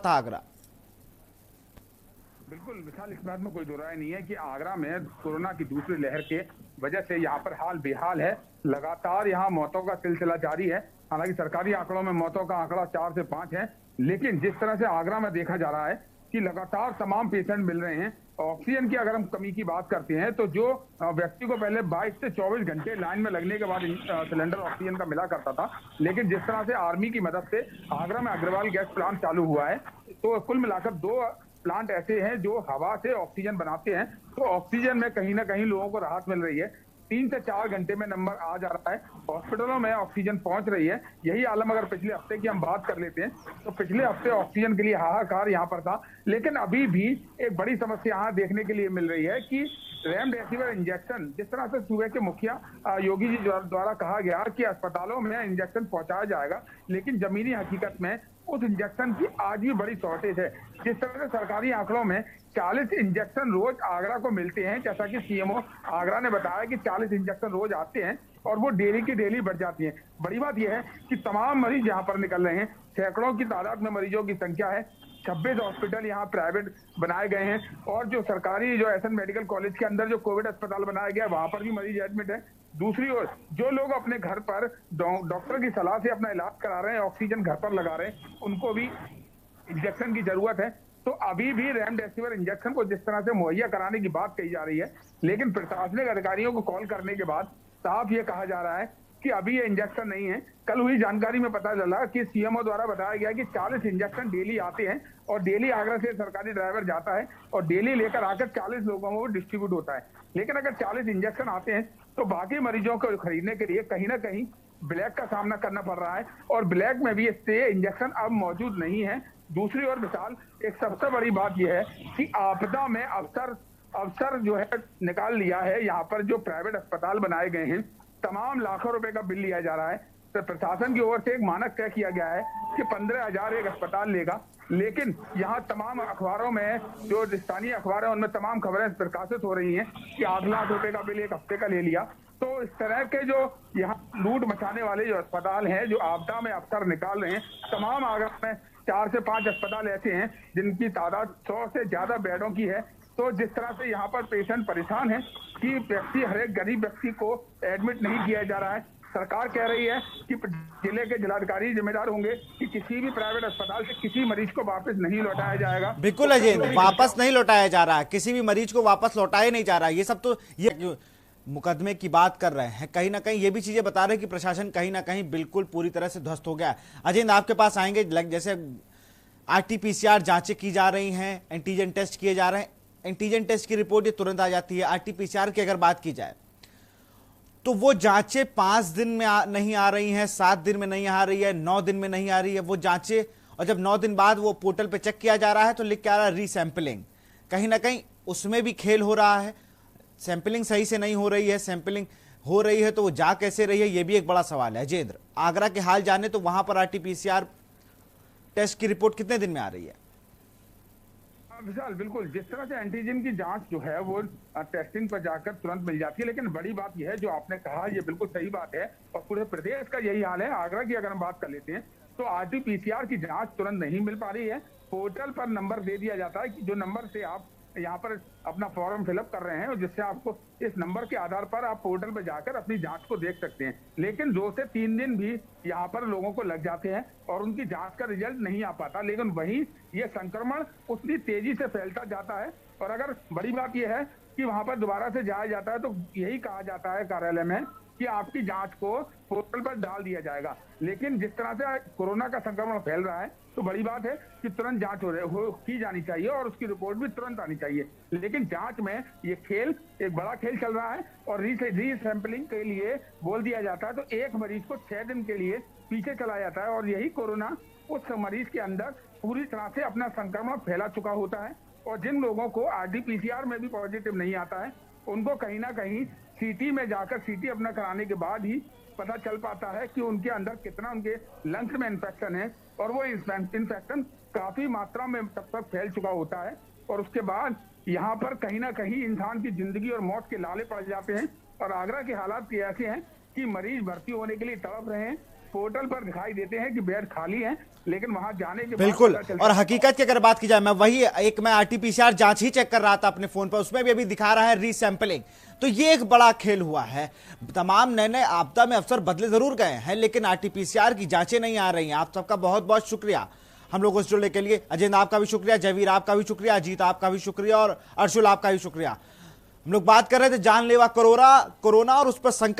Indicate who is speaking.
Speaker 1: था आगरा।
Speaker 2: बिल्कुल विशाल, इस बात में कोई दो राय नहीं है कि आगरा में कोरोना की दूसरी लहर के वजह से यहाँ पर हाल बेहाल है। लगातार यहाँ मौतों का सिलसिला जारी है। हालांकि सरकारी आंकड़ों में मौतों का आंकड़ा 4 से 5 है, लेकिन जिस तरह से आगरा में देखा जा रहा है कि लगातार तमाम पेशेंट मिल रहे हैं। ऑक्सीजन की अगर हम कमी की बात करते हैं तो जो व्यक्ति को पहले 22 से 24 घंटे लाइन में लगने के बाद सिलेंडर ऑक्सीजन का मिला करता था, लेकिन जिस तरह से आर्मी की मदद से आगरा में अग्रवाल गैस प्लांट चालू हुआ है, तो कुल मिलाकर 2 प्लांट ऐसे हैं जो हवा से ऑक्सीजन बनाते हैं, तो ऑक्सीजन में कहीं ना कहीं लोगों को राहत मिल रही है। 3 से 4 घंटे में नंबर आ जा रहा है, हॉस्पिटलों में ऑक्सीजन पहुंच रही है। यही आलम अगर पिछले हफ्ते की हम बात कर लेते हैं तो पिछले हफ्ते ऑक्सीजन के लिए हाहाकार यहाँ पर था, लेकिन अभी भी एक बड़ी समस्या यहाँ देखने के लिए मिल रही है कि रेमडेसिविर इंजेक्शन, जिस तरह से सूबे के मुखिया योगी जी द्वारा कहा गया कि अस्पतालों में इंजेक्शन पहुंचाया जाएगा, लेकिन जमीनी हकीकत में उस इंजेक्शन की आज भी बड़ी शॉर्टेज है। जिस तरह से सरकारी आंकड़ों में 40 इंजेक्शन रोज आगरा को मिलते हैं, जैसा कि सीएमओ आगरा ने बताया कि 40 इंजेक्शन रोज आते हैं और वो डेली की डेली बढ़ जाती है। बड़ी बात यह है कि तमाम मरीज यहाँ पर निकल रहे हैं, सैकड़ों की तादाद में मरीजों की संख्या है। 26 हॉस्पिटल यहाँ प्राइवेट बनाए गए हैं और जो सरकारी जो एसएन मेडिकल कॉलेज के अंदर जो कोविड अस्पताल बनाया गया वहां पर भी मरीज एडमिट है। दूसरी ओर जो लोग अपने घर पर डॉक्टर की सलाह से अपना इलाज करा रहे हैं, ऑक्सीजन घर पर लगा रहे हैं, उनको भी इंजेक्शन की जरूरत है। तो अभी भी रेमडेसिविर इंजेक्शन को जिस तरह से मुहैया कराने की बात कही जा रही है, लेकिन प्रशासनिक अधिकारियों को कॉल करने के बाद साफ ये कहा जा रहा है कि अभी ये इंजेक्शन नहीं है। कल हुई जानकारी में पता चला कि सीएमओ द्वारा बताया गया कि 40 इंजेक्शन डेली आते हैं और डेली आगरा से सरकारी ड्राइवर जाता है और डेली लेकर आकर 40 लोगों को डिस्ट्रीब्यूट होता है। लेकिन अगर 40 इंजेक्शन आते हैं तो बाकी मरीजों को खरीदने के लिए कहीं ना कहीं ब्लैक का सामना करना पड़ रहा है और ब्लैक में भी इससे इंजेक्शन अब मौजूद नहीं है। दूसरी ओर विशाल, एक सबसे बड़ी बात यह है कि आपदा में अवसर जो है निकाल लिया है। यहाँ पर जो प्राइवेट अस्पताल बनाए गए हैं, तमाम लाखों रुपए का बिल लिया जा रहा है। तो प्रशासन की ओर से एक मानक तय किया गया है कि 15,000 एक अस्पताल लेगा, लेकिन यहाँ तमाम अखबारों में जो स्थानीय अखबार है उनमें तमाम खबरें प्रकाशित हो रही हैं कि 8 लाख रुपए का बिल एक हफ्ते का ले लिया। तो इस तरह के जो यहाँ लूट मचाने वाले जो अस्पताल हैं, जो आपदा में अवसर निकाल रहे हैं, तमाम आगरा में 4 से 5 अस्पताल ऐसे हैं जिनकी तादाद 100 से ज्यादा बेडों की है। तो जिस तरह से यहाँ पर पेशेंट परेशान है कि व्यक्ति, हर एक गरीब व्यक्ति को एडमिट नहीं किया जा रहा है। सरकार कह रही है कि जिले के जिलाधिकारी जिम्मेदार होंगे कि किसी भी प्राइवेट अस्पताल से किसी मरीज को वापस नहीं लौटाया जाएगा।
Speaker 1: बिल्कुल अजय, वापस नहीं लौटाया जा रहा है, किसी भी मरीज को वापस लौटाया नहीं जा रहा है। ये सब तो ये मुकदमे की बात कर रहे हैं, कहीं ना कहीं ये भी चीजें बता रहे हैं कि प्रशासन कहीं ना कहीं बिल्कुल पूरी तरह से ध्वस्त हो गया है। अजय, आपके पास आएंगे, जैसे RT-PCR जांचें की जा रही हैं, एंटीजन टेस्ट किए जा रहे हैं, एंटीजन टेस्ट की रिपोर्ट ये तुरंत आ जाती है। RT-PCR की अगर बात की जाए तो वो जांचें 5 दिन में नहीं आ रही हैं, 7 दिन में नहीं आ रही है, 9 दिन में नहीं आ रही है वो जांचें, और जब 9 दिन बाद वो पोर्टल पे चेक किया जा रहा है तो लिख के आ रहा है रीसैंपलिंग। कहीं ना कहीं उसमें भी खेल हो रहा है, सैंपलिंग सही से नहीं हो रही है। सैंपलिंग हो रही है तो वो जा कैसे रही है, ये भी एक बड़ा सवाल है। अजेंद्र, आगरा के हाल जाने तो वहां पर RT-PCR टेस्ट की रिपोर्ट कितने दिन में आ रही है?
Speaker 2: विशाल, बिल्कुल जिस तरह से एंटीजन की जांच जो है वो टेस्टिंग पर जाकर तुरंत मिल जाती है, लेकिन बड़ी बात यह है जो आपने कहा, ये बिल्कुल सही बात है और पूरे प्रदेश का यही हाल है। आगरा की अगर हम बात कर लेते हैं तो RT-PCR की जांच तुरंत नहीं मिल पा रही है। पोर्टल पर नंबर दे दिया जाता है कि जो नंबर से आप यहाँ पर अपना फॉर्म फिलअप कर रहे हैं और जिससे आपको इस नंबर के आधार पर आप पोर्टल पर जाकर अपनी जांच को देख सकते हैं, लेकिन 2 से 3 दिन भी यहाँ पर लोगों को लग जाते हैं और उनकी जांच का रिजल्ट नहीं आ पाता। लेकिन वहीं ये संक्रमण उतनी तेजी से फैलता जाता है और अगर बड़ी बात यह है कि वहां पर दोबारा से जाया जाता है तो यही कहा जाता है कार्यालय में कि आपकी जांच को पोर्टल पर डाल दिया जाएगा। लेकिन जिस तरह से कोरोना का संक्रमण फैल रहा है तो बड़ी बात है कि तुरंत जांच की जानी चाहिए और उसकी रिपोर्ट भी तुरंत आनी चाहिए। लेकिन जांच में ये खेल, एक बड़ा खेल चल रहा है और रीसैंपलिंग के लिए बोल दिया जाता है तो एक मरीज को 6 दिन के लिए पीछे चला जाता है और यही कोरोना उस मरीज के अंदर पूरी तरह से अपना संक्रमण फैला चुका होता है। और जिन लोगों को RT-PCR में भी पॉजिटिव नहीं आता है उनको कहीं ना कहीं CT में जाकर CT अपना कराने के बाद ही पता चल पाता है कि उनके अंदर कितना उनके लंग्स में इन्फेक्शन है और वो इन्फेक्शन काफी मात्रा में तब तक फैल चुका होता है और उसके बाद यहाँ पर कहीं ना कहीं इंसान की जिंदगी और मौत के लाले पड़ जाते हैं। और आगरा के हालात ऐसे हैं कि मरीज भर्ती होने के लिए तड़प रहे हैं, पोर्टल पर दिखाई देते हैं कि बेड खाली हैं, लेकिन वहां जाने के बाद
Speaker 1: बिल्कुल।
Speaker 2: पता चलता
Speaker 1: और
Speaker 2: है।
Speaker 1: हकीकत की अगर बात की जाए, मैं आरटीपीसीआर जांच ही चेक कर रहा था अपने फोन पर, उसमें भी अभी दिखा रहा है रीसैंपलिंग। तो ये एक बड़ा खेल हुआ है। तमाम नए नए आपदा में अफसर बदले जरूर गए हैं, लेकिन आरटीपीसीआर की जांचें नहीं आ रही हैं। आप सबका बहुत बहुत शुक्रिया हम लोगों से जुड़ने के लिए। अजेंद्र आपका भी शुक्रिया, जयवीर आपका भी शुक्रिया, अजीत आपका भी शुक्रिया और अर्शुल आपका भी शुक्रिया। हम लोग बात कर रहे थे जानलेवा कोरोना और उस पर संकट